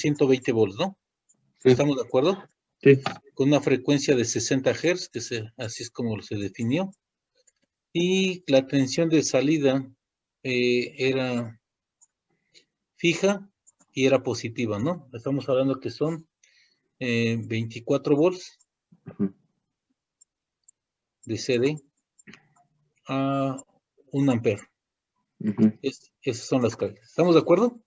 120 volts, ¿no? Sí. ¿Estamos de acuerdo? Sí. Con una frecuencia de 60 Hz, así es como se definió. Y la tensión de salida era fija y era positiva, ¿no? Estamos hablando que son 24 volts de CD a 1 ampere. Esas son las cargas. ¿Estamos de acuerdo?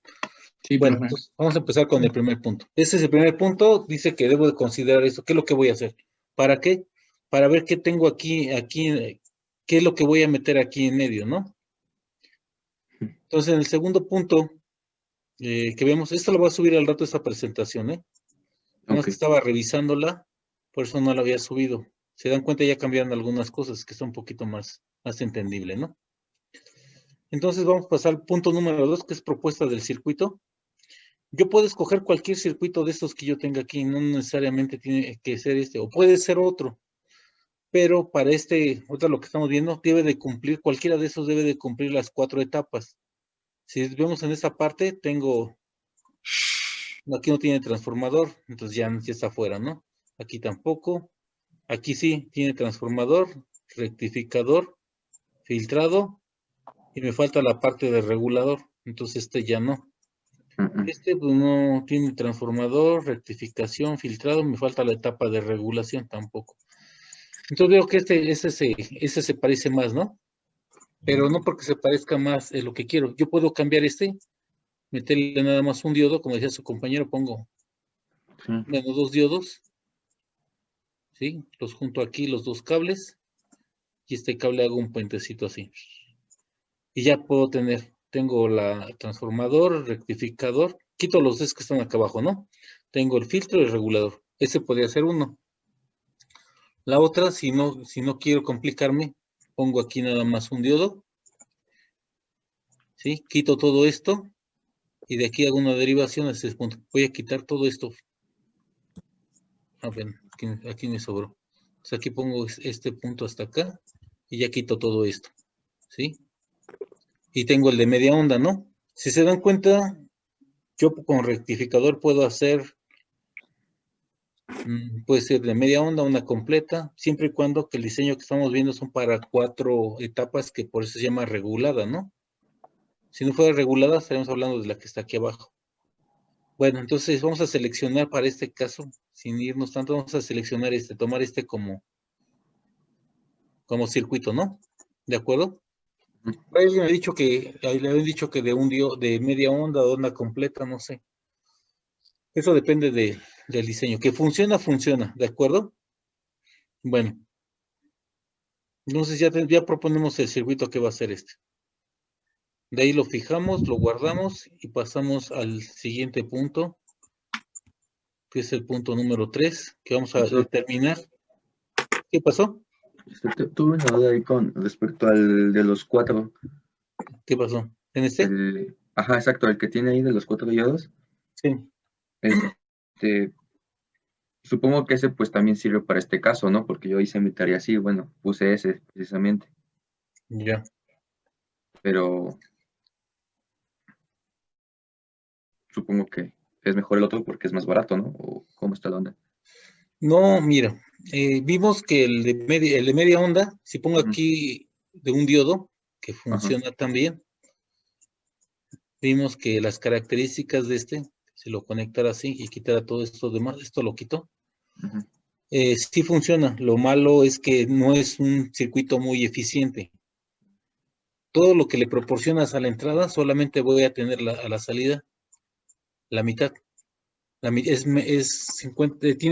Sí, Bueno, profe. entonces vamos a empezar con el primer punto. Ese es el primer punto. Dice que debo de considerar esto. ¿Qué es lo que voy a hacer? ¿Para qué? Para ver qué tengo aquí, qué es lo que voy a meter aquí en medio, ¿no? Entonces, en el segundo punto que vemos, esto lo voy a subir al rato esta presentación, ¿eh? Nada más que estaba revisándola, por eso no la había subido. Se dan cuenta, ya cambiaron algunas cosas que son un poquito más entendible, ¿no? Entonces vamos a pasar al punto número 2, que es propuesta del circuito. Yo puedo escoger cualquier circuito de estos que yo tenga aquí, no necesariamente tiene que ser este, o puede ser otro, pero para ahorita lo que estamos viendo, debe de cumplir, cualquiera de esos debe de cumplir las 4 etapas. Si vemos en esta parte, aquí no tiene transformador, entonces ya está fuera, ¿no? Aquí tampoco, aquí sí, tiene transformador, rectificador, filtrado, y me falta la parte de regulador, entonces ya no. Pues no tiene transformador, rectificación, filtrado, me falta la etapa de regulación tampoco. Entonces veo que ese se parece más, ¿no? Pero no porque se parezca más es lo que quiero. Yo puedo cambiar meterle nada más un diodo, como decía su compañero, pongo menos 2 diodos, ¿sí? Los junto aquí, los 2 cables, y este cable hago un puentecito así. Y ya tengo la transformador, rectificador, quito los dos que están acá abajo, ¿no? Tengo el filtro y el regulador. Ese podría ser uno. La otra, si no quiero complicarme, pongo aquí nada más un diodo, ¿sí? Quito todo esto, y de aquí hago una derivación a este punto. Voy a quitar todo esto. A ver, aquí me sobró. Entonces aquí pongo este punto hasta acá, y ya quito todo esto, ¿sí? Y tengo el de media onda, ¿no? Si se dan cuenta, yo con rectificador puedo hacer, puede ser de media onda, una completa, siempre y cuando que el diseño que estamos viendo son para 4 etapas, que por eso se llama regulada, ¿no? Si no fuera regulada, estaríamos hablando de la que está aquí abajo. Bueno, entonces vamos a seleccionar para este caso, sin irnos tanto, vamos a seleccionar tomar como circuito, ¿no? ¿De acuerdo? Alguien me ha dicho le habían dicho que de media onda o onda completa, no sé. Eso depende del diseño. Que funciona, ¿de acuerdo? Bueno, entonces ya proponemos el circuito que va a ser este. De ahí lo fijamos, lo guardamos y pasamos al siguiente punto, que es el punto número 3, que vamos a determinar. ¿Qué pasó? Tuve una duda ahí con respecto al de los 4. ¿Qué pasó? ¿En este? Ajá, exacto, el que tiene ahí de los 4 diodos. Sí. Supongo que ese pues también sirve para este caso, ¿no? Porque yo hice mi tarea así, bueno, puse ese precisamente. Ya. Pero supongo que es mejor el otro porque es más barato, ¿no? ¿O cómo está la onda? No, mira, vimos que el de media onda, si pongo aquí de un diodo, que funciona también, vimos que las características de si lo conectara así y quitara todo esto demás, esto lo quito, sí funciona. Lo malo es que no es un circuito muy eficiente. Todo lo que le proporcionas a la entrada, solamente voy a tener a la salida la mitad. Tiene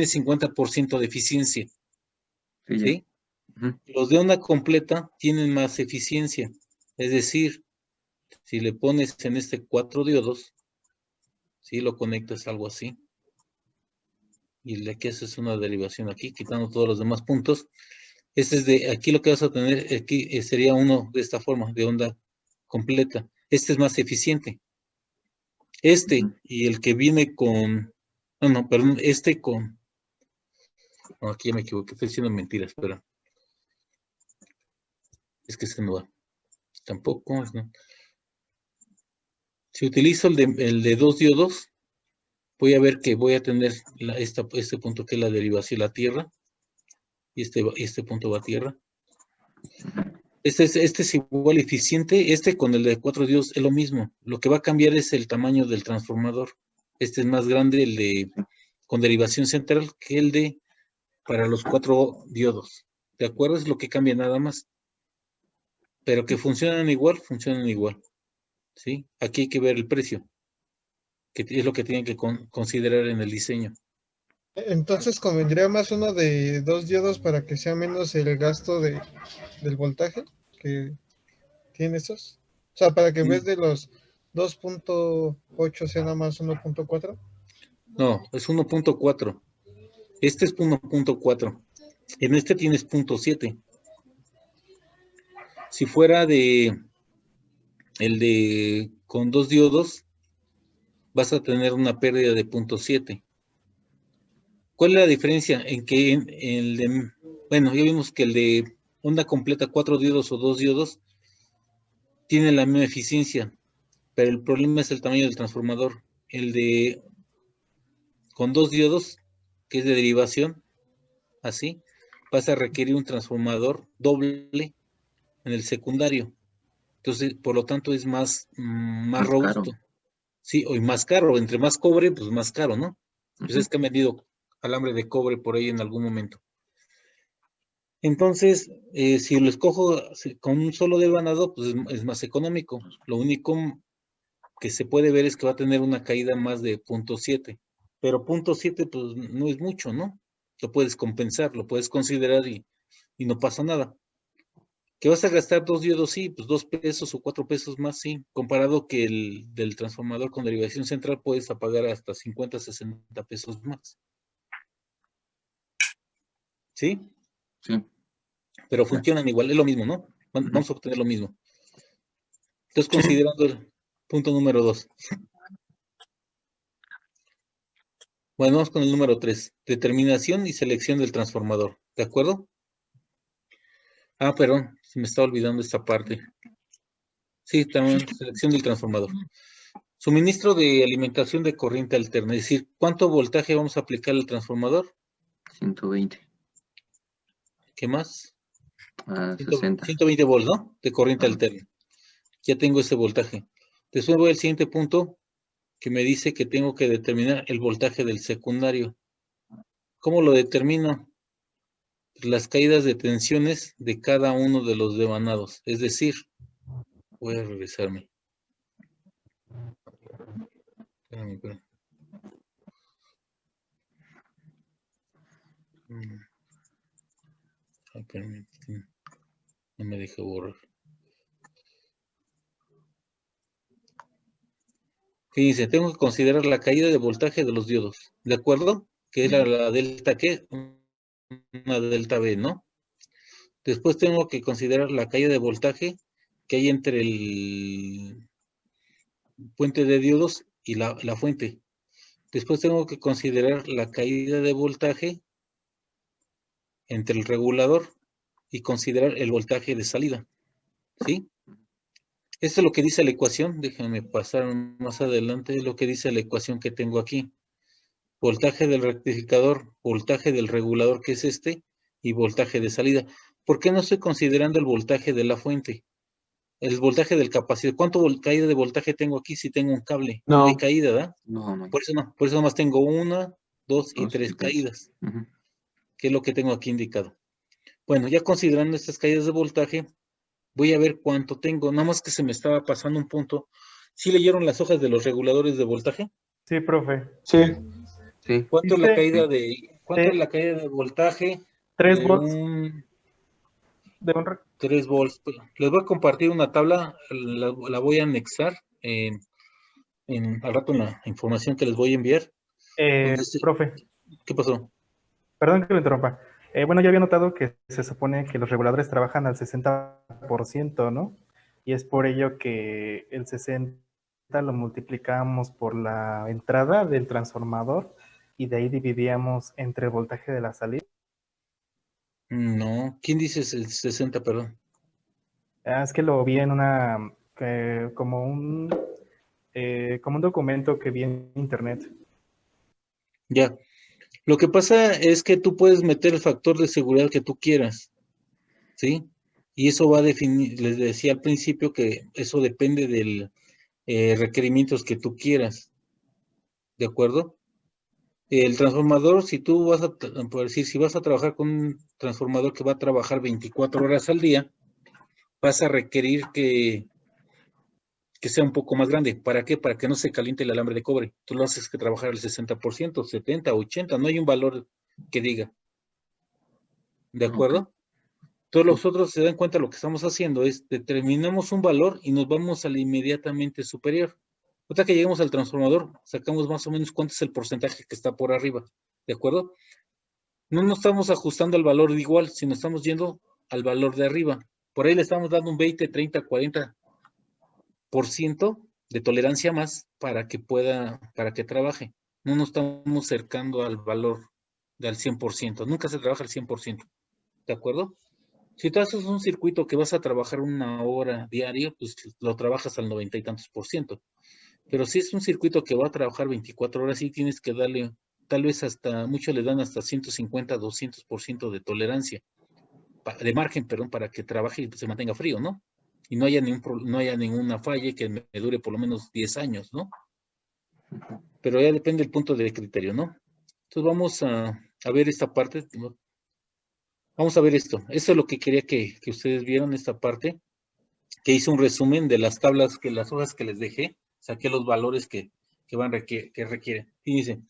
50% de eficiencia, ¿sí? Los de onda completa tienen más eficiencia. Es decir, si le pones en 4 diodos, ¿sí? Lo conectas algo así. Y le que haces una derivación aquí, quitando todos los demás puntos. Aquí lo que vas a tener aquí sería uno de esta forma, de onda completa. Este es más eficiente. Y el que viene con, no, perdón, no, aquí ya me equivoqué, estoy diciendo mentiras, espera. Es que no va. Tampoco, ¿no? Si utilizo el de 2 diodos, voy a ver que voy a tener este punto que es la derivación, la tierra, y este punto va a tierra. Este es igual eficiente, con el de 4 diodos es lo mismo. Lo que va a cambiar es el tamaño del transformador. Este es más grande, el de con derivación central, que el de para los 4 diodos. ¿De acuerdo? Es lo que cambia nada más. Pero que funcionan igual, ¿sí? Aquí hay que ver el precio, que es lo que tienen que considerar en el diseño. Entonces convendría más uno de 2 diodos para que sea menos el gasto del voltaje que tiene esos. O sea, para que en vez de los 2.8 sea nada más 1.4. No, es 1.4. Este es 1.4. En este tienes 0.7. Si fuera el de con 2 diodos, vas a tener una pérdida de 0.7. ¿Cuál es la diferencia? En que bueno, ya vimos que el de onda completa 4 diodos o 2 diodos tiene la misma eficiencia, pero el problema es el tamaño del transformador. El de con 2 diodos, que es de derivación, así, vas a requerir un transformador doble en el secundario. Entonces, por lo tanto, es más robusto. Caro. Sí, o más caro. Entre más cobre, pues más caro, ¿no? Pues es que han vendido alambre de cobre por ahí en algún momento. Entonces, si lo escojo con un solo devanado, pues es más económico. Lo único que se puede ver es que va a tener una caída más de 0.7. Pero 0.7 pues no es mucho, ¿no? Lo puedes compensar, lo puedes considerar y no pasa nada. ¿Que vas a gastar 2 diodos? Sí, pues 2 pesos o 4 pesos más, sí. Comparado que el del transformador con derivación central puedes pagar hasta 50, 60 pesos más. ¿Sí? Sí. Pero funcionan igual, es lo mismo, ¿no? Vamos a obtener lo mismo. Entonces, considerando el punto número 2. Bueno, vamos con el número 3. Determinación y selección del transformador. ¿De acuerdo? Ah, perdón, se me está olvidando esta parte. Sí, también selección del transformador. Suministro de alimentación de corriente alterna, es decir, ¿cuánto voltaje vamos a aplicar al transformador? 120 ¿Qué más? a 60. 120 volts, ¿no? De corriente alterna. Ya tengo ese voltaje. Después voy al siguiente punto que me dice que tengo que determinar el voltaje del secundario. ¿Cómo lo determino? Las caídas de tensiones de cada uno de los devanados. Es decir, voy a regresarme. Espérame. Espérame. No me deje borrar. Fíjense, tengo que considerar la caída de voltaje de los diodos, ¿de acuerdo? Que es la delta Q, una delta B, ¿no? Después tengo que considerar la caída de voltaje que hay entre el puente de diodos y la fuente. Después tengo que considerar la caída de voltaje entre el regulador y considerar el voltaje de salida, ¿sí? Esto es lo que dice la ecuación, déjenme pasar más adelante, es lo que dice la ecuación que tengo aquí. Voltaje del rectificador, voltaje del regulador, que es este, y voltaje de salida. ¿Por qué no estoy considerando el voltaje de la fuente? El voltaje del capacitor. ¿Cuánto caída de voltaje tengo aquí si tengo un cable? No hay caída, ¿verdad? No. Por eso nomás tengo 1, 2 y 3 caídas, que es lo que tengo aquí indicado. Bueno, ya considerando estas caídas de voltaje, voy a ver cuánto tengo. Nada más que se me estaba pasando un punto. ¿Sí leyeron las hojas de los reguladores de voltaje? Sí, profe. Sí. ¿Cuánto es la caída cuánto es eh, la caída de voltaje 3 de volts un de un 3 volts? Les voy a compartir una tabla, la voy a anexar al rato en la información que les voy a enviar. profe, ¿Qué pasó? perdón que lo interrumpa. Bueno, yo había notado que se supone que los reguladores trabajan al 60%, ¿no? Y es por ello que el 60 lo multiplicábamos por la entrada del transformador y de ahí dividíamos entre el voltaje de la salida. No, ¿quién dice el 60, perdón? Es que lo vi en una, como un documento que vi en internet. Ya. Lo que pasa es que tú puedes meter el factor de seguridad que tú quieras, ¿sí? Y eso va a definir, les decía al principio que eso depende del requerimientos que tú quieras, ¿de acuerdo? El transformador, si tú vas a, por decir, si vas a trabajar con un transformador que va a trabajar 24 horas al día, vas a requerir que sea un poco más grande. ¿Para qué? Para que no se caliente el alambre de cobre. Tú lo haces que trabajar al 60%, 70, 80, no hay un valor que diga, ¿de Ah, ok. acuerdo? Todos Sí. los otros se dan cuenta lo que estamos haciendo es determinamos un valor y nos vamos al inmediatamente superior. Otra que lleguemos al transformador, sacamos más o menos cuánto es el porcentaje que está por arriba, ¿de acuerdo? No nos estamos ajustando al valor de igual, sino estamos yendo al valor de arriba. Por ahí le estamos dando un 20, 30, 40% de tolerancia más para que trabaje. No nos estamos acercando al valor del 100%. Nunca se trabaja al 100%. ¿De acuerdo? Si tú haces un circuito que vas a trabajar 1 hora diario, pues lo trabajas al 90 y tantos por ciento. Pero si es un circuito que va a trabajar 24 horas, sí tienes que darle, tal vez hasta, muchos le dan hasta 150, 200% de tolerancia, de margen, perdón, para que trabaje y se mantenga frío, ¿no? Y no haya no haya ninguna falla que me dure por lo menos 10 años, ¿no? Pero ya depende del punto de criterio, ¿no? Entonces vamos a ver esta parte, ¿no? Vamos a ver esto. Esto es lo que quería que ustedes vieran, esta parte, que hice un resumen de las tablas, las hojas que les dejé, saqué los valores que requieren. Y dice,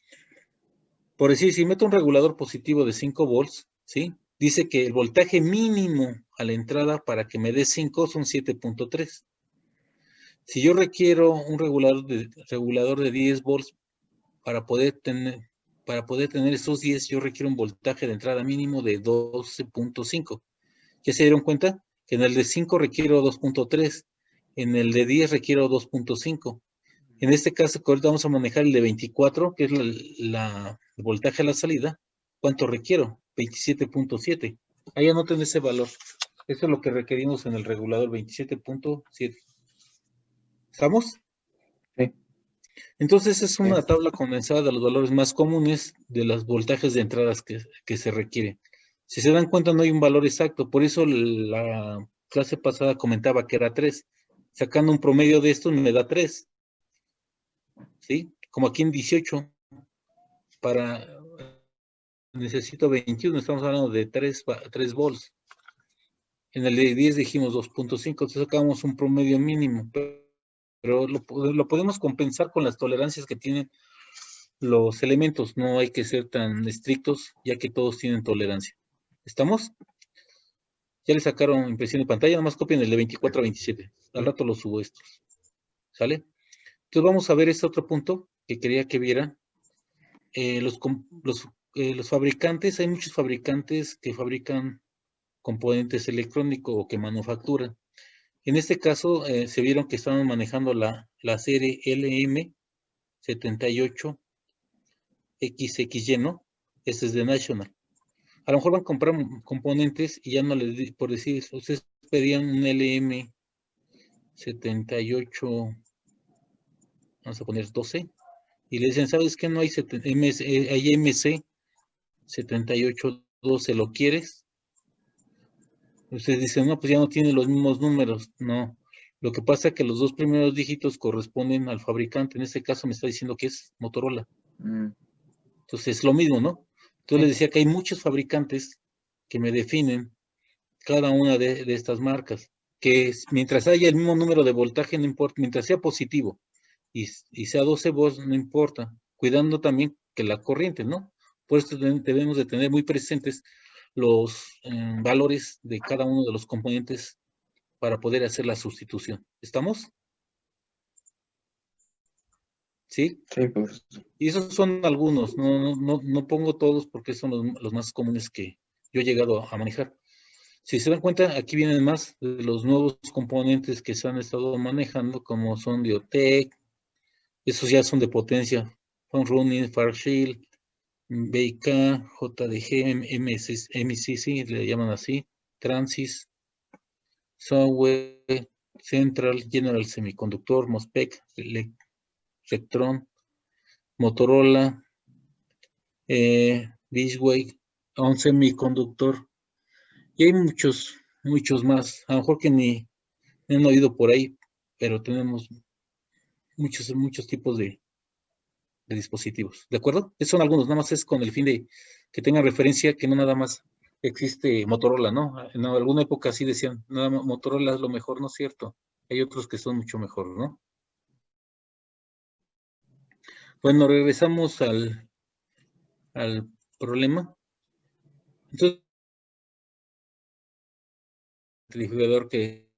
por decir, si meto un regulador positivo de 5 volts, ¿sí? Dice que el voltaje mínimo a la entrada para que me dé 5 son 7.3. Si yo requiero un regulador de 10 volts para poder tener esos 10, yo requiero un voltaje de entrada mínimo de 12.5. ¿Ya se dieron cuenta? Que en el de 5 requiero 2.3, en el de 10 requiero 2.5. En este caso, que ahorita vamos a manejar el de 24, que es el voltaje a la salida. ¿Cuánto requiero? 27.7. Ahí anoten ese valor. Eso es lo que requerimos en el regulador 27.7. ¿Estamos? Sí. Entonces es una Sí. tabla condensada de los valores más comunes de los voltajes de entradas que se requieren. Si se dan cuenta, no hay un valor exacto. Por eso la clase pasada comentaba que era 3. Sacando un promedio de esto me da 3. ¿Sí? Como aquí en 18, necesito 21, estamos hablando de 3 volts. En el de 10 dijimos 2.5, entonces sacamos un promedio mínimo, pero lo podemos compensar con las tolerancias que tienen los elementos. No hay que ser tan estrictos, ya que todos tienen tolerancia. ¿Estamos? Ya le sacaron impresión de pantalla, nada más copien el de 24 a 27. Al rato lo subo estos. ¿Sale? Entonces vamos a ver este otro punto que quería que vieran. Los fabricantes, hay muchos fabricantes que fabrican componentes electrónicos o que manufacturan. En este caso, se vieron que estaban manejando la serie LM78XXY, ¿no? Este es de National. A lo mejor van a comprar componentes y ya no les, por decir, ustedes pedían un LM78, vamos a poner 12, y le dicen, ¿sabes qué? No hay, hay MC7812, ¿lo quieres? Ustedes dicen, no, pues ya no tiene los mismos números. No. Lo que pasa es que los dos primeros dígitos corresponden al fabricante. En este caso me está diciendo que es Motorola. Entonces es lo mismo, ¿no? Entonces les decía que hay muchos fabricantes que me definen cada una de estas marcas. Que mientras haya el mismo número de voltaje, no importa. Mientras sea positivo y sea 12 volts, no importa. Cuidando también que la corriente, ¿no? Por eso debemos de tener muy presentes los valores de cada uno de los componentes para poder hacer la sustitución. ¿Estamos? ¿Sí? Sí, pues. Y esos son algunos, no pongo todos porque son los más comunes que yo he llegado a manejar. Si se dan cuenta, aquí vienen más de los nuevos componentes que se han estado manejando, como son Diotech, esos ya son de potencia, Fun Running, Farshield, BIK, JDG, MCC, le llaman así, Transys, Software, Central, General Semiconductor, Mosfet, Electron, Motorola, Disway, a un semiconductor. Y hay muchos más. A lo mejor que ni han oído por ahí, pero tenemos muchos tipos de dispositivos. ¿De acuerdo? Esos son algunos, nada más es con el fin de que tengan referencia que no nada más existe Motorola, ¿no? En alguna época sí decían, nada más Motorola es lo mejor, ¿no es cierto? Hay otros que son mucho mejor, ¿no? Bueno, regresamos al problema. Entonces, el jugador que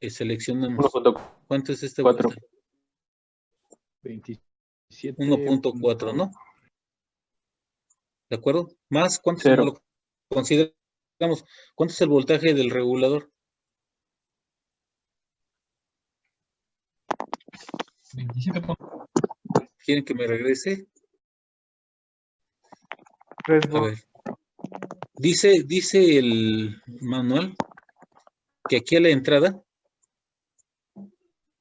seleccionamos. 1.4. ¿Cuánto es este voltaje? 27. 1.4, ¿no? ¿De acuerdo? Más, ¿cuánto Cero. lo consideramos? ¿Cuánto es el voltaje del regulador? 27. ¿Quieren que me regrese? 3 A ver. Dice el manual que aquí a la entrada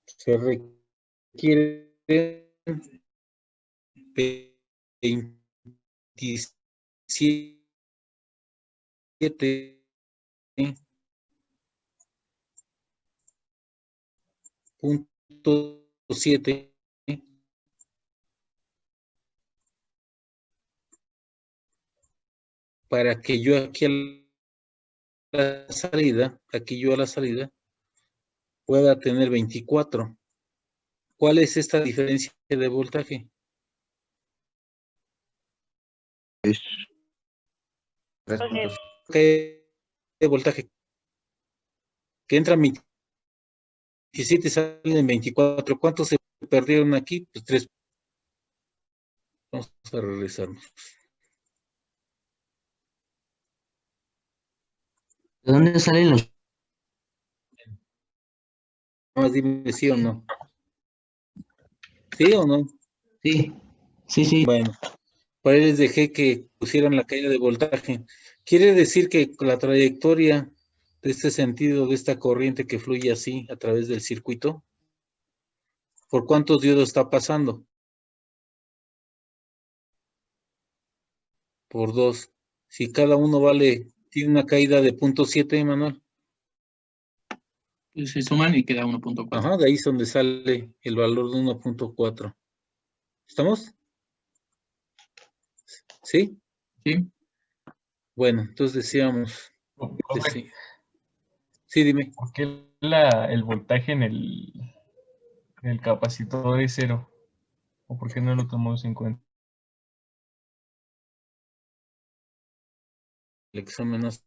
se requiere 27.7 para que yo aquí a la salida, pueda tener 24. ¿Cuál es esta diferencia de voltaje? ¿Qué voltaje? Que entra en 27 y salen en 24. ¿Cuántos se perdieron aquí? Pues 3. Vamos a regresarnos. ¿De dónde salen los? Más dime sí o no. ¿Sí o no? Sí, sí, sí. Bueno, por ahí les dejé que pusieran la caída de voltaje. Quiere decir que la trayectoria de este sentido, de esta corriente que fluye así a través del circuito, ¿por cuántos diodos está pasando? Por 2. Si cada uno tiene una caída de 0.7, Manuel. Pues se suman y queda 1.4. Ajá, de ahí es donde sale el valor de 1.4. ¿Estamos? ¿Sí? Sí. Bueno, entonces decíamos. Profe, Sí, dime. ¿por qué el voltaje en el capacitor es 0? ¿O por qué no lo tomamos en cuenta? El examen hace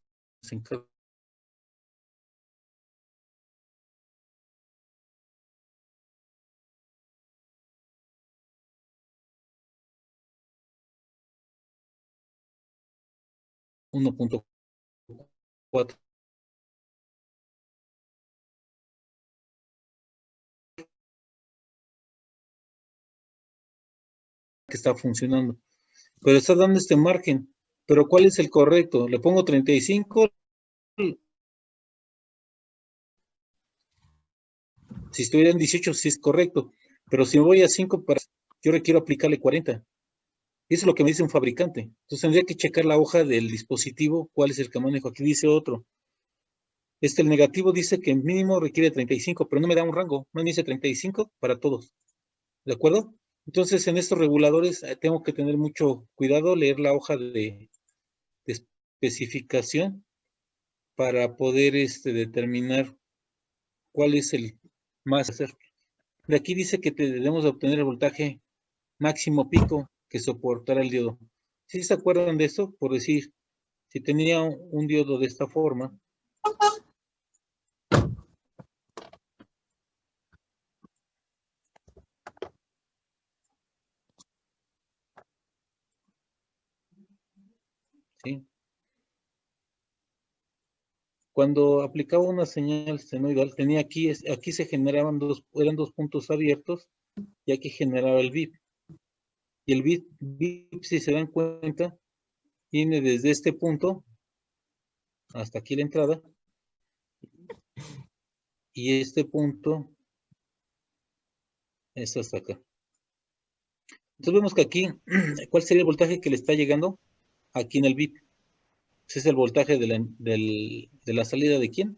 en cada 1.4. Que está funcionando. Pero está dando este margen. Pero ¿cuál es el correcto? ¿Le pongo 35? Si estuviera en 18, sí es correcto. Pero si me voy a 5, yo requiero aplicarle 40. Y eso es lo que me dice un fabricante. Entonces tendría que checar la hoja del dispositivo, cuál es el que manejo. Aquí dice otro. El negativo dice que mínimo requiere 35, pero no me da un rango. No me dice 35 para todos. ¿De acuerdo? Entonces, en estos reguladores tengo que tener mucho cuidado, leer la hoja de especificación para poder determinar cuál es el más hacer. De aquí dice que debemos de obtener el voltaje máximo pico que soportará el diodo. ¿Sí se acuerdan de eso? Por decir, si tenía un diodo de esta forma, ¿sí? Cuando aplicaba una señal senoidal, tenía aquí se generaban eran dos puntos abiertos y aquí generaba el bip. Y el bip, si se dan cuenta, viene desde este punto hasta aquí la entrada. Y este punto es hasta acá. Entonces vemos que aquí, ¿cuál sería el voltaje que le está llegando? Aquí en el VIP. Ese es el voltaje de la salida de quién.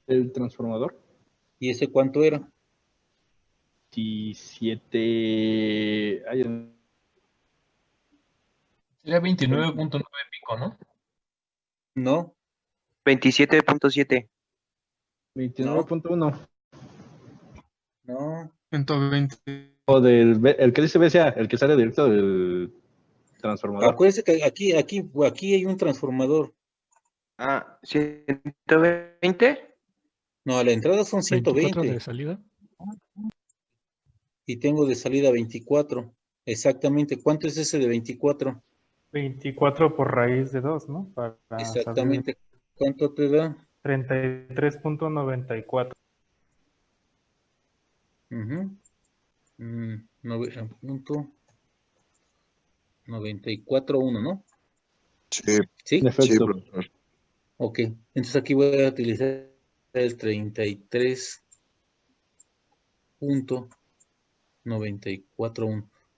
El transformador. ¿Y ese cuánto era? 17. Sería 29.9 pico, ¿no? No, 27.7. 29.1. no. 120. O el que dice BCA, el que sale directo del transformador. Acuérdense que aquí hay un transformador. Ah, 120. No, a la entrada son 24 120 de salida. y tengo de salida 24. Exactamente. ¿Cuánto es ese de 24? 24 por raíz de 2, ¿no? Para saber. Exactamente. ¿Cuánto te da? 33.94. Ujú. 94.1, ¿no? Sí, ¿Sí? En efecto. profesor. Ok. Entonces aquí voy a utilizar el 33.941.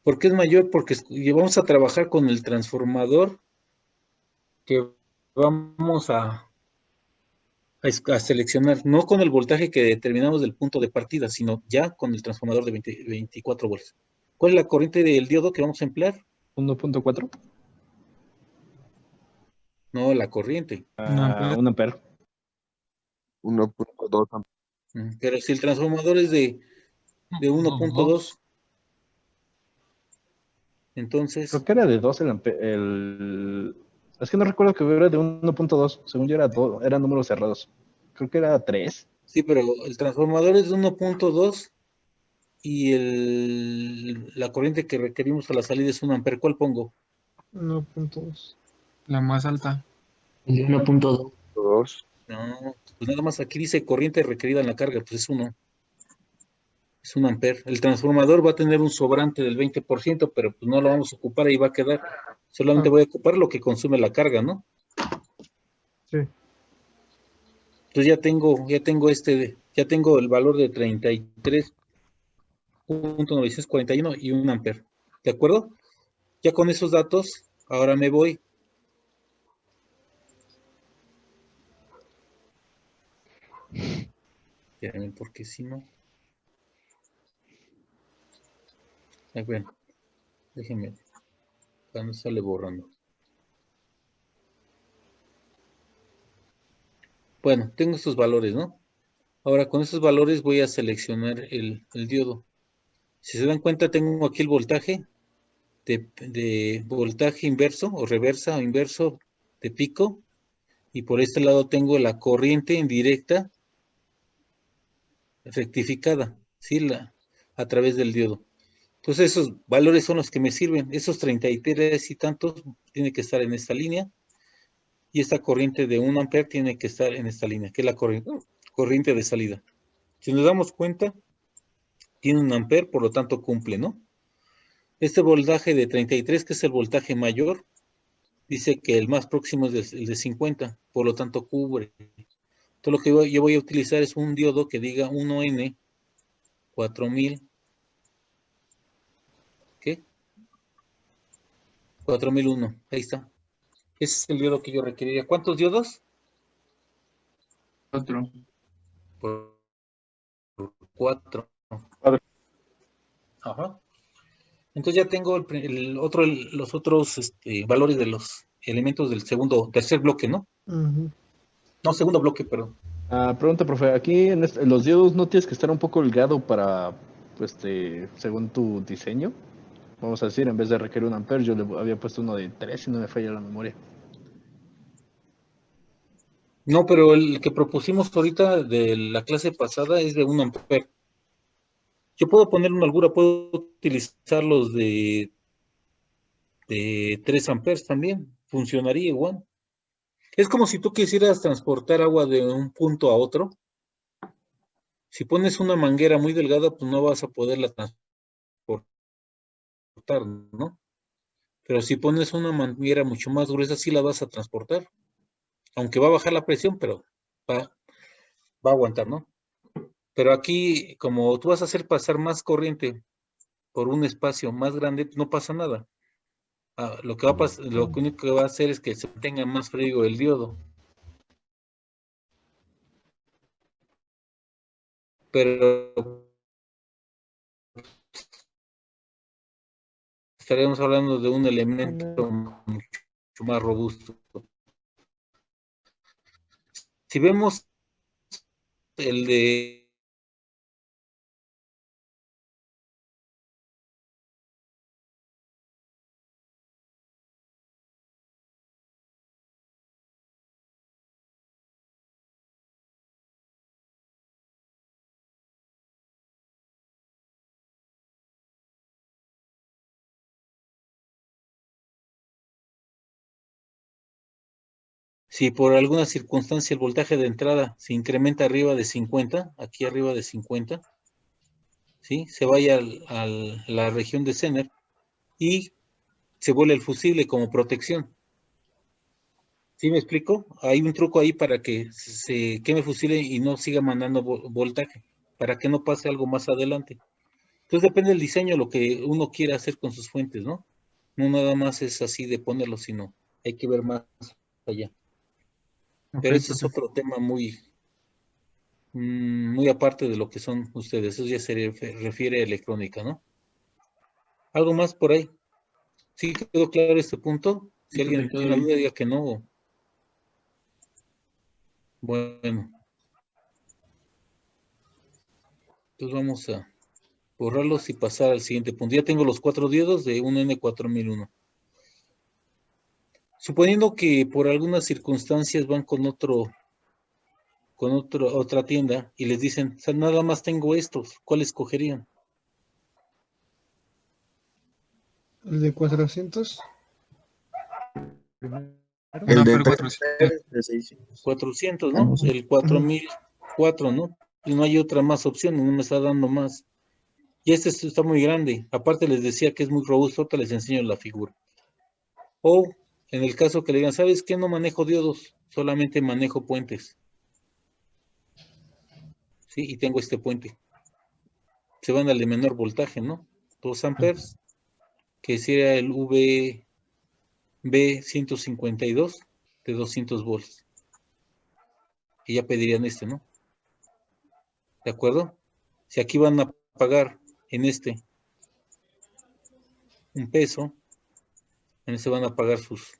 ¿Por qué es mayor? Porque vamos a trabajar con el transformador que vamos a seleccionar, no con el voltaje que determinamos del punto de partida, sino ya con el transformador de 24 volts. ¿Cuál es la corriente del diodo que vamos a emplear? 1.4. No, la corriente. 1 ampere. 1.2 Pero si el transformador es de 1.2, entonces, Creo que era de 2 Es que no recuerdo que era de 1.2. Según yo eran números cerrados. Creo que era 3. sí, pero el transformador es de 1.2 y la corriente que requerimos a la salida es 1 ampere. ¿Cuál pongo? 1.2. La más alta. El de 1.2. 2. No, pues nada más aquí dice corriente requerida en la carga, pues es 1. Es 1 ampere. El transformador va a tener un sobrante del 20%, pero pues no lo vamos a ocupar, ahí va a quedar. Solamente voy a ocupar lo que consume la carga, ¿no? Sí. Entonces ya tengo el valor de 33.941 y 1 ampere. ¿De acuerdo? Ya con esos datos, ahora me voy. Espérame, porque si no. Bueno, déjenme. Cuando sale borrando. Bueno, tengo estos valores, ¿no? Ahora con estos valores voy a seleccionar el diodo. Si se dan cuenta, tengo aquí el voltaje de voltaje inverso o reversa o inverso de pico. Y por este lado tengo la corriente indirecta rectificada, ¿sí? A través del diodo. Entonces esos valores son los que me sirven. Esos 33 y tantos tiene que estar en esta línea. Y esta corriente de 1 ampere tiene que estar en esta línea, que es la corriente de salida. Si nos damos cuenta, tiene 1 ampere, por lo tanto cumple, ¿no? Este voltaje de 33, que es el voltaje mayor, dice que el más próximo es el de 50, por lo tanto cubre. Todo lo que yo voy a utilizar es un diodo que diga 1N 4000, ¿qué? 4001, ahí está. Ese es el diodo que yo requeriría. ¿Cuántos diodos? Otro. Por 4. Cuatro. Ajá. Entonces ya tengo los otros valores de los elementos del tercer bloque, ¿no? Ujú. No, segundo bloque, perdón. Pregunta, profe. Aquí en los diodos no tienes que estar un poco holgado para, pues, según tu diseño. Vamos a decir, en vez de requerir 1 ampere, yo le había puesto uno de 3 y no me falla la memoria. No, pero el que propusimos ahorita de la clase pasada es de 1 ampere. Yo puedo poner una holgura, puedo utilizar los de 3 amperes también. Funcionaría igual. Es como si tú quisieras transportar agua de un punto a otro. Si pones una manguera muy delgada, pues no vas a poderla transportar, ¿no? Pero si pones una manguera mucho más gruesa, sí la vas a transportar. Aunque va a bajar la presión, pero va a aguantar, ¿no? Pero aquí, como tú vas a hacer pasar más corriente por un espacio más grande, no pasa nada. Lo único que va a hacer es que se tenga más frío el diodo. Pero estaríamos hablando de un elemento mucho más robusto. Si vemos el de si por alguna circunstancia el voltaje de entrada se incrementa arriba de 50, aquí arriba de 50, ¿sí? Se vaya a la región de Zener y se vuelve el fusible como protección. ¿Sí me explico? Hay un truco ahí para que se queme el fusible y no siga mandando voltaje, para que no pase algo más adelante. Entonces depende del diseño, lo que uno quiera hacer con sus fuentes, ¿no? No nada más es así de ponerlo, sino hay que ver más allá. Pero ese es otro tema muy aparte de lo que son ustedes. Eso ya se refiere a electrónica, ¿no? ¿Algo más por ahí? ¿Sí quedó claro este punto? Si alguien tiene una duda, diga que no. Bueno. Entonces vamos a borrarlos y pasar al siguiente punto. Ya tengo los 4 diodos de un N4001. Suponiendo que por algunas circunstancias van con otra tienda y les dicen, nada más tengo estos, ¿cuál escogerían? El de 400. El de 400, ¿no? El 4004, ¿no? Y no hay otra más opción, no me está dando más. Y este está muy grande. Aparte les decía que es muy robusto, ahorita les enseño la figura. O en el caso que le digan, ¿sabes qué? No manejo diodos, solamente manejo puentes. Sí, y tengo este puente. Se van al de menor voltaje, ¿no? 2 amperes, que sería el VB152 de 200 volts. Y ya pedirían este, ¿no? ¿De acuerdo? Si aquí van a pagar en este un peso, en este van a pagar sus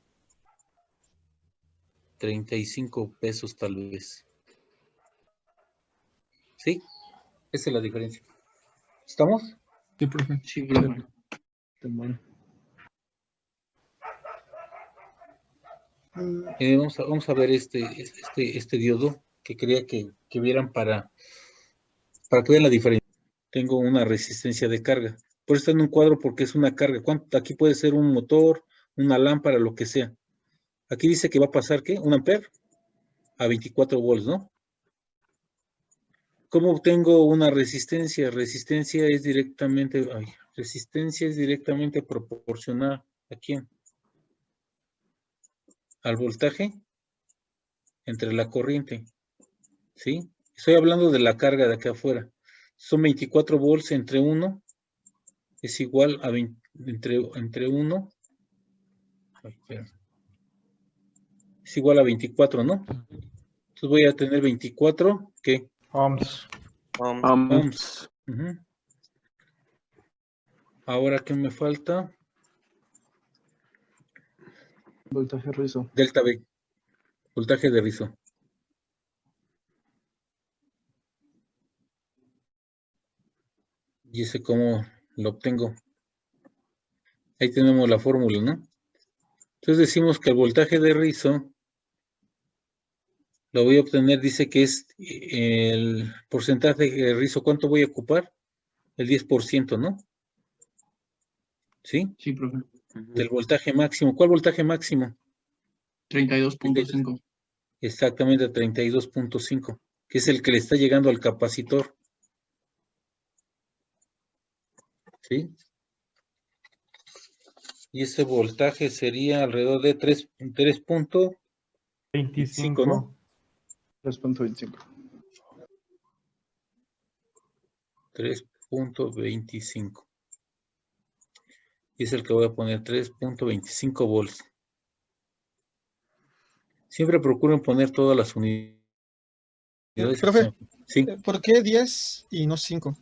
35 pesos tal vez. ¿Sí? Esa es la diferencia. ¿Estamos? Sí, profe. Sí, profe. Bueno. Vamos a ver este diodo que quería que vieran para que vean la diferencia. Tengo una resistencia de carga. Por eso está en un cuadro porque es una carga. Aquí puede ser un motor, una lámpara, lo que sea. Aquí dice que va a pasar, ¿qué? 1 amper a 24 volts, ¿no? ¿Cómo obtengo una resistencia? Resistencia es directamente proporcional ¿a quién? Al voltaje entre la corriente, ¿sí? Estoy hablando de la carga de acá afuera. Son 24 volts entre 1 es igual a 20, entre 1 es igual a 24, ¿no? Entonces voy a tener 24, ¿qué? Ohms. Ohms. Ahora, ¿qué me falta? Voltaje rizo. Delta V. Voltaje de rizo. ¿Y ese cómo lo obtengo? Ahí tenemos la fórmula, ¿no? Entonces decimos que el voltaje de rizo lo voy a obtener, dice que es el porcentaje de rizo. ¿Cuánto voy a ocupar? El 10%, ¿no? ¿Sí? Sí, profe. Del voltaje máximo. ¿Cuál voltaje máximo? 32.5. Exactamente, 32.5, que es el que le está llegando al capacitor. ¿Sí? Y ese voltaje sería alrededor de 3.25, ¿no? 3.25. 3.25. y es el que voy a poner 3.25 volts. Siempre procuren poner todas las unidades. Profe, Sí, ¿por qué 10 y no 5?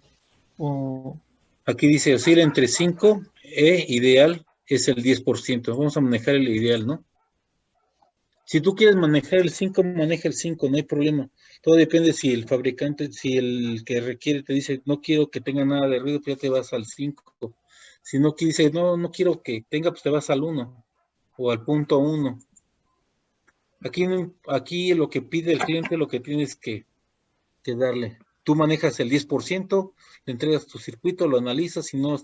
O... aquí dice oscila entre 5 ideal es el 10%. Vamos a manejar el ideal, ¿no? Si tú quieres manejar el 5, maneja el 5, no hay problema. Todo depende si el fabricante, si el que requiere te dice, no quiero que tenga nada de ruido, pues ya te vas al 5. Si no dice, no quiero que tenga, pues te vas al 1 o al punto 1. Aquí lo que pide el cliente, lo que tienes que darle. Tú manejas el 10%, le entregas tu circuito, lo analizas, si no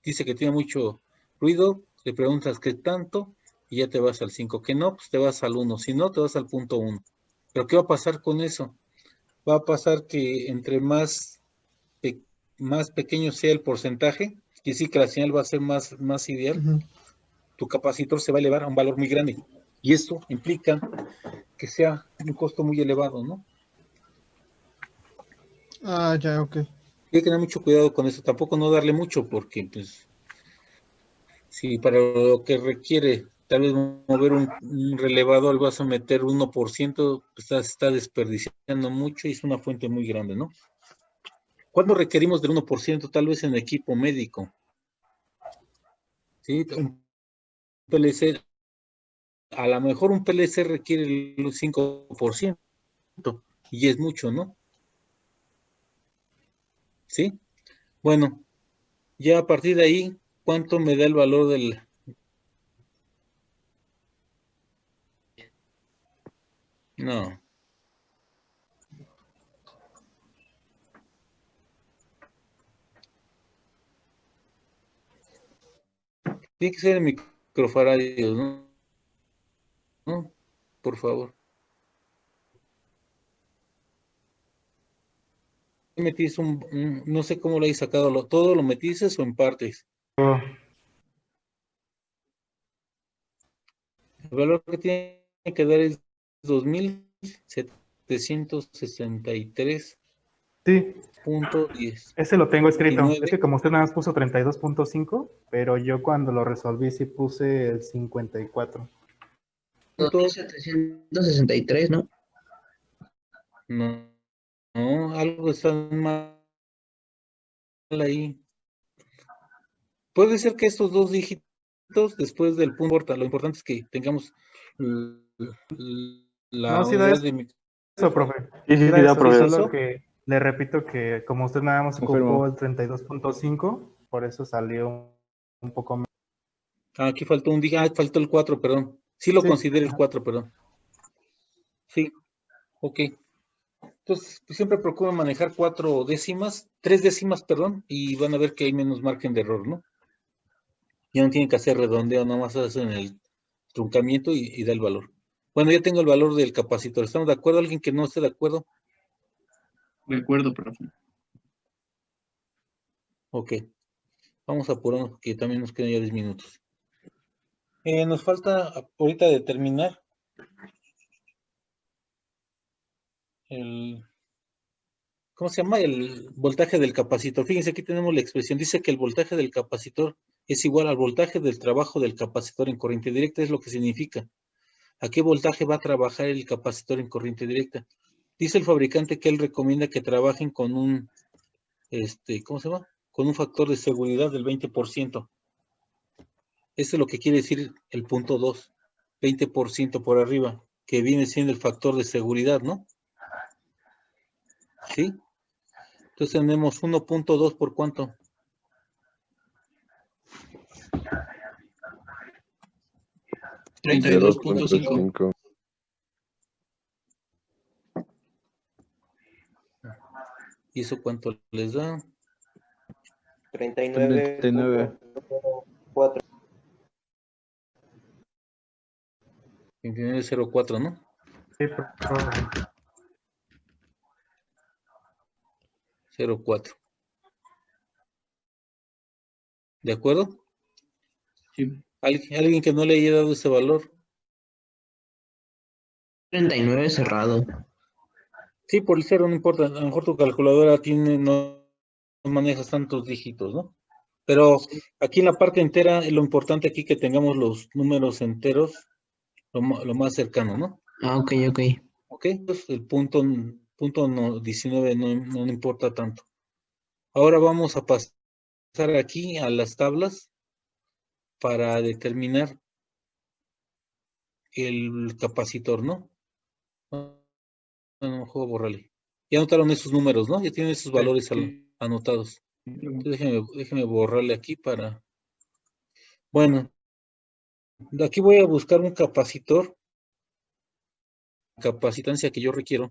dice que tiene mucho ruido, le preguntas qué tanto y ya te vas al 5. Que no, pues te vas al 1. Si no, te vas al punto 1. Pero ¿qué va a pasar con eso? Va a pasar que entre más pequeño sea el porcentaje, y sí que la señal va a ser más ideal, tu capacitor se va a elevar a un valor muy grande. Y esto implica que sea un costo muy elevado, ¿no? Ah, ya, ok. Hay que tener mucho cuidado con eso, tampoco no darle mucho, porque pues si para lo que requiere tal vez mover un relevador vas a meter 1%, pues está desperdiciando mucho y es una fuente muy grande, ¿no? ¿Cuándo requerimos del 1%? Tal vez en equipo médico. ¿Sí? Un PLC, a lo mejor un PLC requiere el 5% y es mucho, ¿no? ¿Sí? Bueno, ya a partir de ahí, ¿cuánto me da el valor del... No. Tiene que ser en microfaradios, ¿no? ¿No? Por favor. Metiste no sé cómo lo hay sacado, ¿todo lo metiste o en partes? El valor que tiene que dar es 2,763.10. Sí, ese lo tengo escrito. Es que como usted nada más puso 32.5, pero yo cuando lo resolví sí puse el 54. 2,763, ¿no? No, algo está mal ahí. Puede ser que estos dos dígitos después del punto, lo importante es que tengamos la No, sí da unidad de eso, profe. Sí, Sí da da, eso, profe. solo que le repito que como usted nada más ocupó Confirmo. el 32.5, por eso salió un poco menos. Aquí faltó un dígito, faltó el 4, perdón. Sí lo considero el 4, perdón. Sí, ok. Entonces, pues siempre procuro manejar 3 décimas, perdón, y van a ver que hay menos margen de error, ¿no? Ya no tienen que hacer redondeo, nada más hacen el truncamiento y da el valor. Bueno, ya tengo el valor del capacitor. ¿Estamos de acuerdo? ¿Alguien que no esté de acuerdo? De acuerdo, profe. Ok. Vamos a apurarnos porque también nos quedan ya 10 minutos. Nos falta ahorita determinar ¿cómo se llama? El voltaje del capacitor. Fíjense, aquí tenemos la expresión. Dice que el voltaje del capacitor es igual al voltaje del trabajo del capacitor en corriente directa. Es lo que significa. ¿A qué voltaje va a trabajar el capacitor en corriente directa? Dice el fabricante que él recomienda que trabajen con un, ¿cómo se llama? Con un factor de seguridad del 20%. Eso es lo que quiere decir el punto 2. 20% por arriba, que viene siendo el factor de seguridad, ¿no? ¿Sí? Entonces tenemos 1.2 por cuánto. $32.5. ¿Y eso cuánto les da? 39. 29.04, ¿no? Sí, profe. 0.4. ¿De acuerdo? Sí. ¿Alguien que no le haya dado ese valor? 39 cerrado. Sí, por el 0 no importa. A lo mejor tu calculadora no manejas tantos dígitos, ¿no? Pero aquí en la parte entera, lo importante aquí que tengamos los números enteros, lo más cercano, ¿no? Ah, ok, ok. Ok, pues el punto 19 no importa tanto. Ahora vamos a pasar aquí a las tablas para determinar el capacitor, ¿no? No, juego borrarle. Ya anotaron esos números, ¿no? Ya tienen esos valores anotados. Entonces déjeme borrarle aquí para... Bueno, de aquí voy a buscar un capacitor, capacitancia que yo requiero.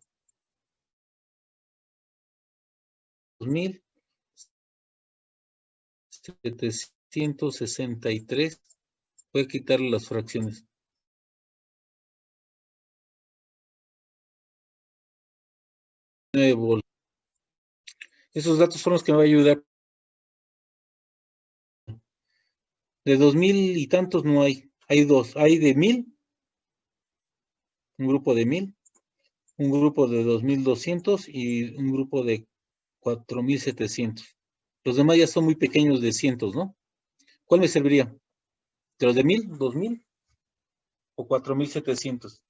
2763. Voy a quitarle las fracciones. Esos datos son los que me van a ayudar. De 2000 y tantos no hay. Hay dos. Hay de 1000. Un grupo de 1000. Un grupo de 2200 y un grupo de 4700. Los demás ya son muy pequeños de cientos, ¿no? ¿Cuál me serviría? ¿De los de 1000, 2000 o 4700?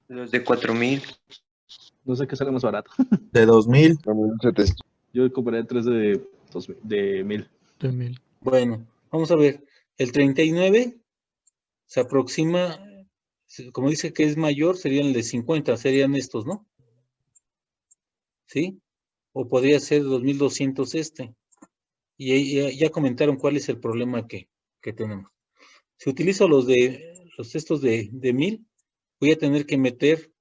Los de 4000. No sé qué sale más barato. De 2000. Yo compré 3 de 1000. De 1000. Bueno, vamos a ver. El 39 se aproxima, como dice que es mayor, serían el de 50, serían estos, ¿no? ¿Sí? O podría ser 2200 este. Y ya comentaron cuál es el problema que tenemos. Si utilizo estos de 1000, voy a tener que meter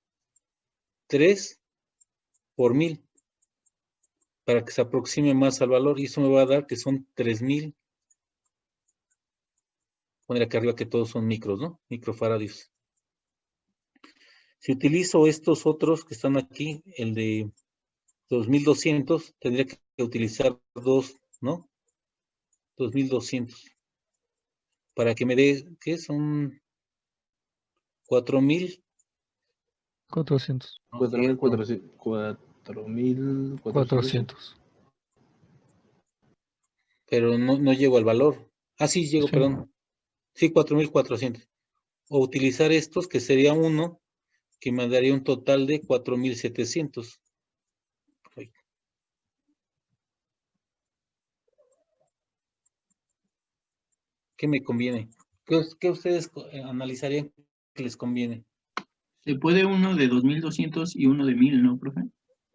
3 por 1000 para que se aproxime más al valor, y eso me va a dar que son 3000. Poner acá arriba que todos son micros, ¿no? Microfaradios. Si utilizo estos otros que están aquí, el de 2200, tendría que utilizar 2, ¿no? 2200. Para que me dé, ¿qué? Son 4000. 400. 4400. Pero no llego al valor. Ah, sí, llego, Sí. perdón. Sí, 4400. O utilizar estos, que sería uno, que me daría un total de 4700. ¿Qué me conviene? ¿Qué ustedes analizarían que les conviene? Se puede uno de 2200 y uno de 1000, ¿no, profe?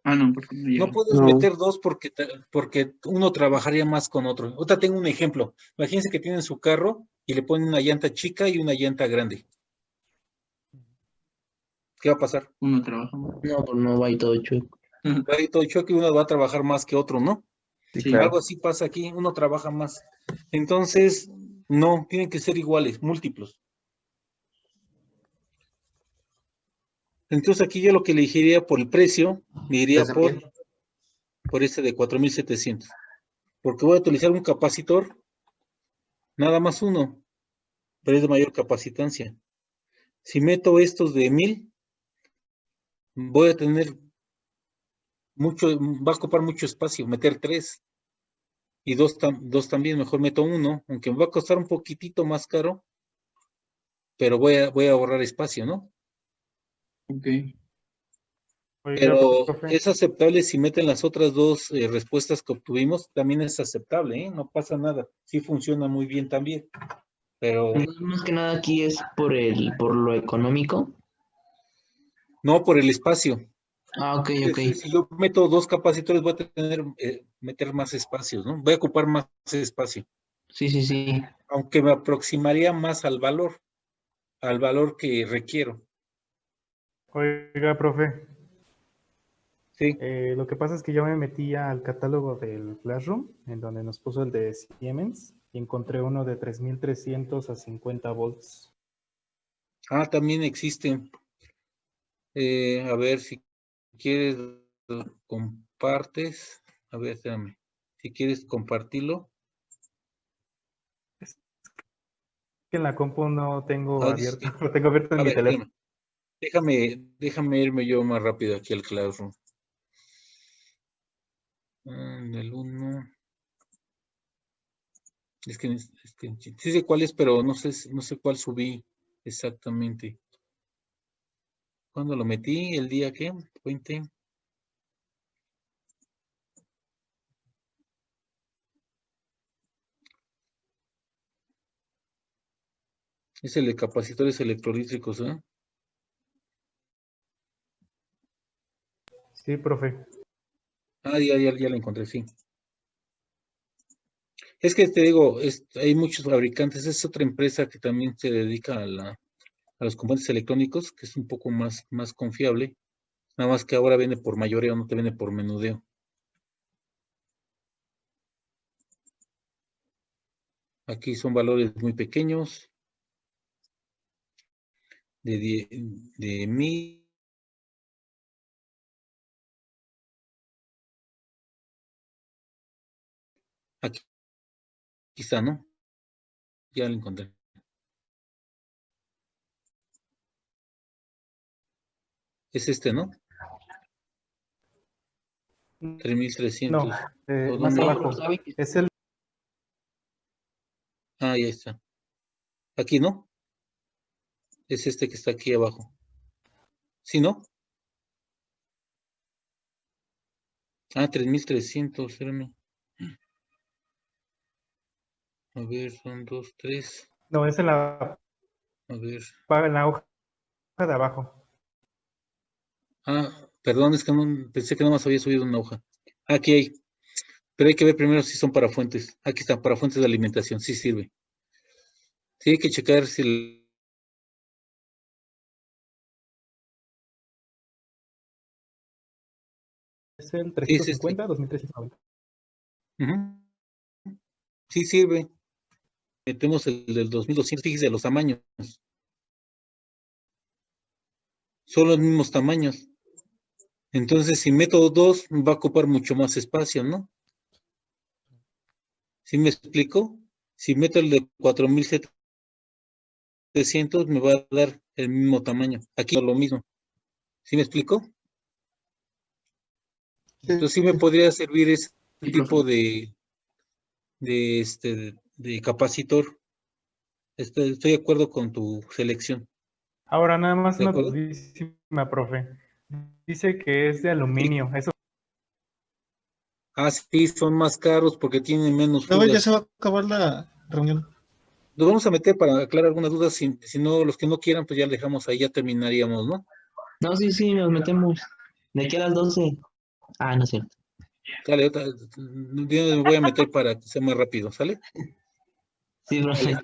Ah, no, porque no llega. No puedes meter dos porque uno trabajaría más con otro. Ahorita tengo un ejemplo. Imagínense que tienen su carro y le ponen una llanta chica y una llanta grande. ¿Qué va a pasar? Uno trabaja más. No, pues no va y todo chueco. Va a ir todo choque y uno va a trabajar más que otro, ¿no? Sí, Sí. claro. Algo así pasa aquí, uno trabaja más. Entonces, no, tienen que ser iguales, múltiplos. Entonces aquí yo lo que elegiría por el precio, me iría por este de 4700. Porque voy a utilizar un capacitor, nada más uno, pero es de mayor capacitancia. Si meto estos de 1000, voy a tener va a ocupar mucho espacio, meter 3. Y dos también, mejor meto uno, aunque me va a costar un poquitito más caro, pero voy a ahorrar espacio, ¿no? Ok. Oiga, Pero profe, es aceptable si meten las otras dos respuestas que obtuvimos, también es aceptable, ¿eh? No pasa nada, sí funciona muy bien también, pero Entonces, más que nada aquí es por lo económico. no por el espacio. Ah, ok, ok. Si yo meto dos capacitores, voy a tener meter más espacios, ¿no? Voy a ocupar más espacio, Sí, sí, sí. aunque me aproximaría más al valor que requiero. oiga, profe, Sí. lo que pasa es que yo me metí al catálogo del Classroom, en donde nos puso el de Siemens, y encontré uno de 3300 a 50 volts. Ah, también existen. A ver, si quieres, compartes. A ver, espérame. Si quieres compartirlo. Que en la compu no tengo Ah, abierto, lo tengo abierto en a mi ver, teléfono. espérame. Déjame irme yo más rápido aquí al Classroom. El 1. Es que sí sé cuál es, pero no sé cuál subí exactamente. ¿Cuándo lo metí? ¿El día qué? 20. Es el de capacitores electrolíticos, ¿eh? Sí, profe. Ah, ya la encontré, sí. Es que te digo, hay muchos fabricantes, es otra empresa que también se dedica a los componentes electrónicos, que es un poco más confiable. Nada más que ahora viene por mayoreo, no te viene por menudeo. Aquí son valores muy pequeños, de 1000. Aquí está, ¿no? Ya lo encontré. Es este, ¿no? 3300. No, ¿O más dónde? abajo. Es el Ah, ya está. Aquí, ¿no? Es este que está aquí abajo. ¿Sí, no? Ah, 3300, espérame. A ver, son 2, 3. No, es A ver. en la hoja de abajo. Ah, perdón, es que pensé que nada más había subido una hoja. Aquí hay. Pero hay que ver primero si son para fuentes. Aquí está, para fuentes de alimentación. Sí sirve. Sí, hay que checar si Es el sí es este. 350, 2390. Ujú. Sí sirve. Metemos el del 2200, fíjese los tamaños. Son los mismos tamaños. Entonces, si meto dos, va a ocupar mucho más espacio, ¿no? ¿Sí me explico? Si meto el de 4700, me va a dar el mismo tamaño. Aquí lo mismo. ¿Sí me explico? Sí, Entonces, sí me podría servir ese Sí, tipo profe. de capacitor. Estoy de acuerdo con tu selección. Ahora, nada más ¿De una acuerdo? dudísima, profe. Dice que es de Sí. aluminio. Eso Ah, sí, son más caros porque tienen menos no, ya se fugas. va a acabar la reunión. Nos vamos a meter para aclarar algunas dudas. Si no, los que no quieran, pues ya le dejamos ahí, ya terminaríamos, ¿no? No, sí, sí, nos metemos. ¿De aquí a las 12? Ah, no es cierto. Sale, yo me voy a meter para que sea más rápido, ¿sale? Sí, profe. Sale.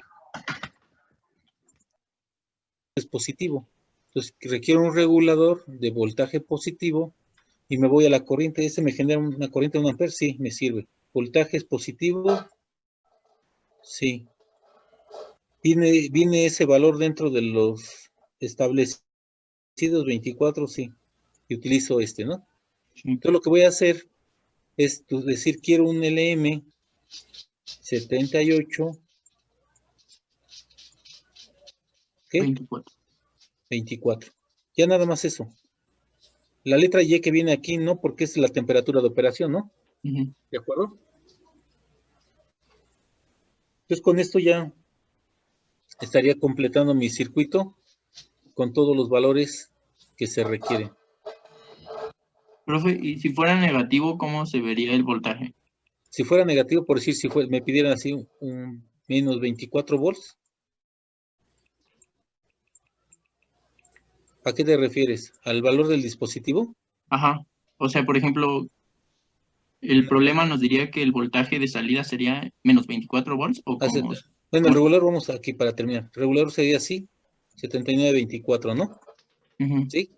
Es positivo. Entonces, requiero un regulador de voltaje positivo y me voy a la corriente. Ese me genera una corriente de 1 amperes, sí, me sirve. Voltaje es positivo, sí. Viene ese valor dentro de los establecidos 24, sí. Y utilizo este, ¿no? Sí. Entonces, lo que voy a hacer es decir, quiero un LM 78, ¿qué? 24. 24. Ya nada más eso. La letra Y que viene aquí, no, porque es la temperatura de operación, ¿no? Ujú. ¿De acuerdo? Entonces con esto ya estaría completando mi circuito con todos los valores que se requieren. Profe, y si fuera negativo, ¿cómo se vería el voltaje? Si fuera negativo, por decir, me pidieran así un menos 24 volts, ¿a qué te refieres? ¿Al valor del dispositivo? Ajá. O sea, por ejemplo, el problema nos diría que el voltaje de salida sería menos 24 volts o Hace- cómo. Bueno, el ¿Cómo? regular vamos aquí para terminar. El regular sería así, 79-24, ¿no? Ujú. ¿Sí?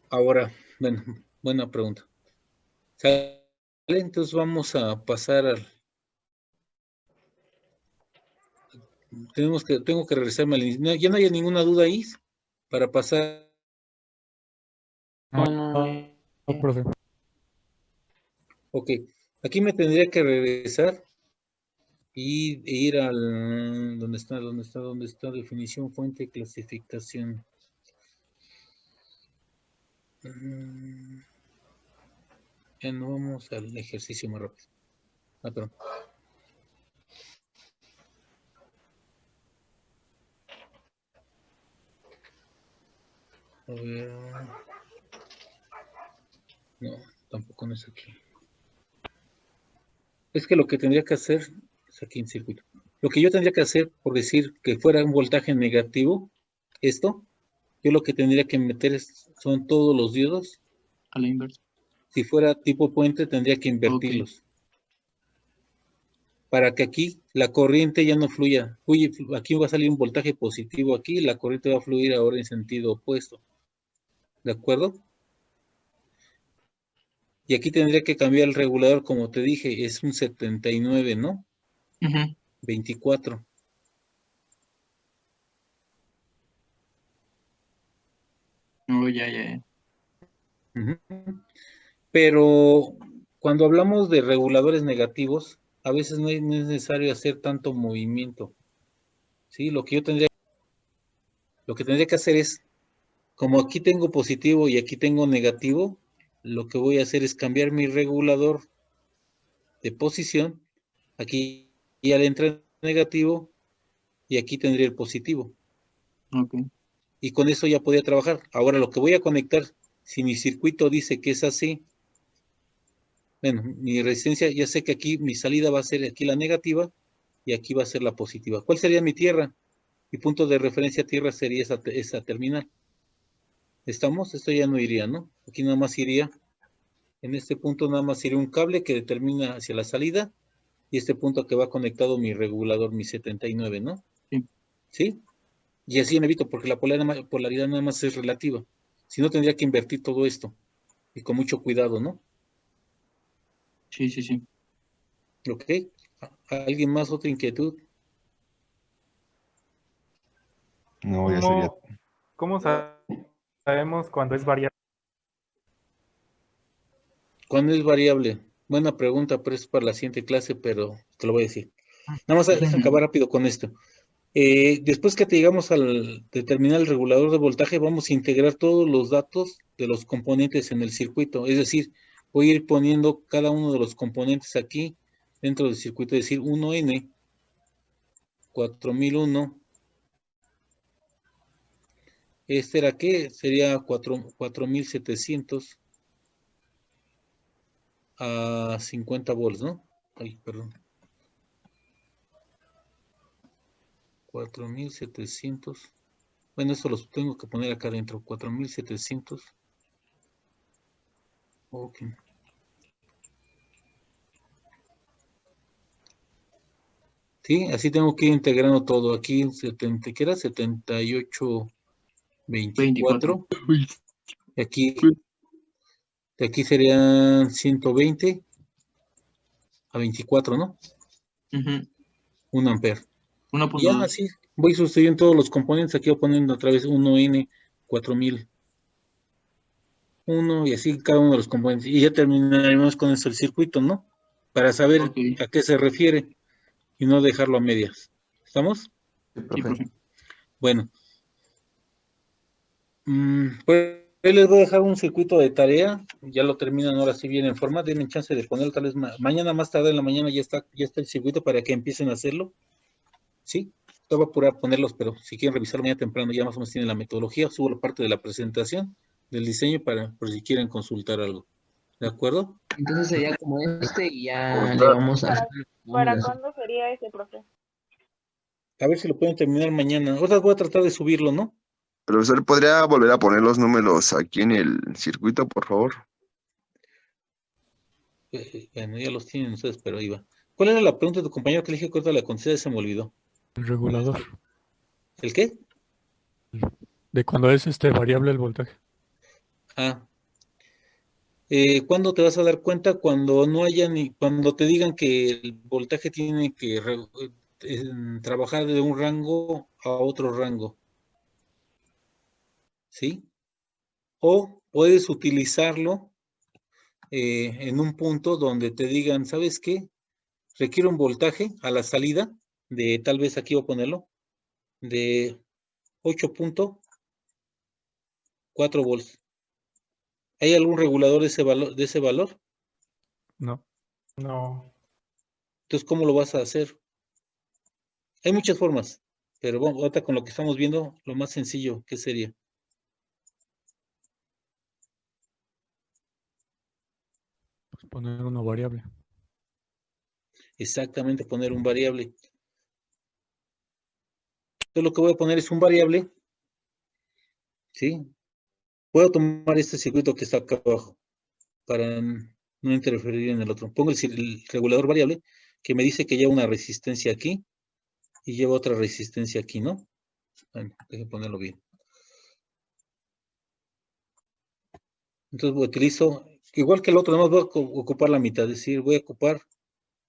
Ahora, bueno, buena pregunta. ¿Sale? Entonces vamos a pasar al... Tengo que regresarme al inicio. Ya no hay ninguna duda ahí para pasar. No, no, No, profe. Ok, aquí me tendría que regresar y ir al... ¿Dónde está? Definición, fuente, clasificación. Ya no vamos al ejercicio más rápido. Ah, perdón. A ver. No, tampoco no es aquí. Es que lo que tendría que hacer es aquí en circuito. Lo que yo tendría que hacer, por decir que fuera un voltaje negativo, esto, yo lo que tendría que meter son todos los diodos. A la inversa. Si fuera tipo puente, tendría que invertirlos. Para que aquí la corriente ya no fluya. Aquí va a salir un voltaje positivo aquí, la corriente va a fluir ahora en sentido opuesto. ¿De acuerdo? Y aquí tendría que cambiar el regulador, como te dije, es un 79, ¿no? 24. Oh, ya. Ujú. Pero cuando hablamos de reguladores negativos, a veces no es necesario hacer tanto movimiento. ¿Sí? Lo que tendría que hacer es, como aquí tengo positivo y aquí tengo negativo, lo que voy a hacer es cambiar mi regulador de posición. Aquí ya le entra el negativo y aquí tendría el positivo. Y con eso ya podía trabajar. Ahora lo que voy a conectar, si mi circuito dice que es así, bueno, mi resistencia, ya sé que aquí mi salida va a ser aquí la negativa y aquí va a ser la positiva. ¿Cuál sería mi tierra? Mi punto de referencia tierra sería esa terminal. ¿Estamos? Esto ya no iría, ¿no? Aquí nada más iría, en este punto nada más iría un cable que determina hacia la salida y este punto que va conectado mi regulador, mi 79, ¿no? Sí. ¿Sí? Y así me evito, porque la polaridad nada más es relativa. Si no, tendría que invertir todo esto. Y con mucho cuidado, ¿no? Sí. ¿Ok? ¿Alguien más otra inquietud? No, ya sería. ¿Cómo sabemos cuando es variable? ¿Cuándo es variable? Buena pregunta, pero es para la siguiente clase, pero te lo voy a decir. Nada más deja acabar rápido con esto. Después que te llegamos al determinar el regulador de voltaje, vamos a integrar todos los datos de los componentes en el circuito. Es decir, voy a ir poniendo cada uno de los componentes aquí dentro del circuito, es decir, 1N, 4001. ¿Este era qué? Sería 4700 a 50 volts, ¿no? Ay, perdón. 4700. Bueno, eso los tengo que poner acá adentro. 4700. Ok. Sí, así tengo que ir integrando todo. Aquí 70, ¿qué era? 78, 24. Y aquí, de aquí serían 120 a 24, ¿no? 1 ampere. Y ya así voy sustituyendo todos los componentes. Aquí voy poniendo otra vez 1N, 4000. 1 y así cada uno de los componentes. Y ya terminaremos con esto el circuito, ¿no? Para saber a qué se refiere y no dejarlo a medias. ¿Estamos? Sí, profe. Bueno. Pues les voy a dejar un circuito de tarea. Ya lo terminan ahora sí bien en forma. Denme chance de ponerlo tal vez mañana, más tarde en la mañana ya está el circuito para que empiecen a hacerlo. Sí, te voy a apurar a ponerlos, pero si quieren revisarlo mañana temprano, ya más o menos tienen la metodología. Subo la parte de la presentación del diseño por si quieren consultar algo. ¿De acuerdo? Entonces sería como y ya le vamos a hacer. ¿Para cuándo sería ese, profe? A ver si lo pueden terminar mañana. Ahora voy a tratar de subirlo, ¿no? Profesor, ¿podría volver a poner los números aquí en el circuito, por favor? Bueno, ya los tienen ustedes, pero ahí va. ¿Cuál era la pregunta de tu compañero que le dije que ahorita la contesté? Se me olvidó. El regulador. ¿El qué? De cuando es variable el voltaje. ¿Cuándo te vas a dar cuenta? Cuando no haya cuando te digan que el voltaje tiene que trabajar de un rango a otro rango. ¿Sí? O puedes utilizarlo en un punto donde te digan, ¿sabes qué? Requiere un voltaje a la salida de, tal vez aquí voy a ponerlo, de 8.4 volts. ¿Hay algún regulador de ese valor? No. Entonces, ¿cómo lo vas a hacer? Hay muchas formas, pero bueno, ahorita con lo que estamos viendo, lo más sencillo, ¿qué sería? Poner una variable. Exactamente, poner un variable. Entonces lo que voy a poner es un variable. ¿Sí? Puedo tomar este circuito que está acá abajo para no interferir en el otro. Pongo el regulador variable que me dice que lleva una resistencia aquí y lleva otra resistencia aquí, ¿no? Bueno, déjenme ponerlo bien. Entonces utilizo, igual que el otro, nada más voy a ocupar la mitad, es decir, voy a ocupar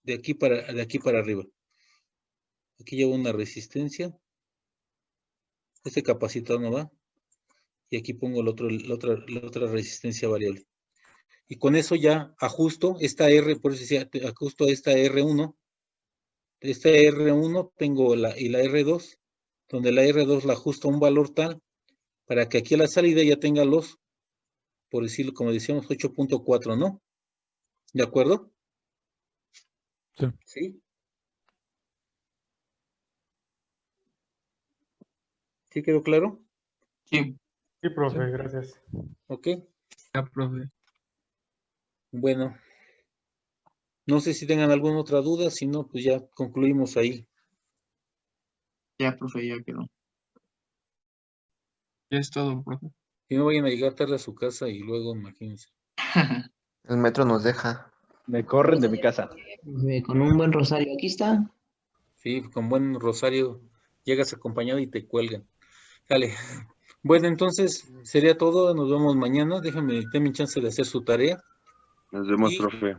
de aquí para arriba. Aquí llevo una resistencia. Este capacitor no va. Y aquí pongo la otra resistencia variable. Y con eso ya ajusto esta R, por eso decía, ajusto esta R1. Esta R1 tengo la R2, donde la R2 la ajusto a un valor tal para que aquí a la salida ya tenga los, por decirlo como decíamos, 8.4, ¿no? ¿De acuerdo? Sí. ¿Sí? ¿Sí quedó claro? Sí. Sí, profe, gracias. Ok. Ya, profe. Bueno. No sé si tengan alguna otra duda, si no, pues ya concluimos ahí. Ya, profe, ya quedó. Ya es todo, profe. Si no vayan a llegar tarde a su casa y luego, imagínense. El metro nos deja. Me corren de mi casa. Con un buen rosario. Aquí está. Sí, con buen rosario llegas acompañado y te cuelgan. Dale. Bueno, entonces sería todo. Nos vemos mañana. Déjenme, denme chance de hacer su tarea. Nos vemos, Y- profe.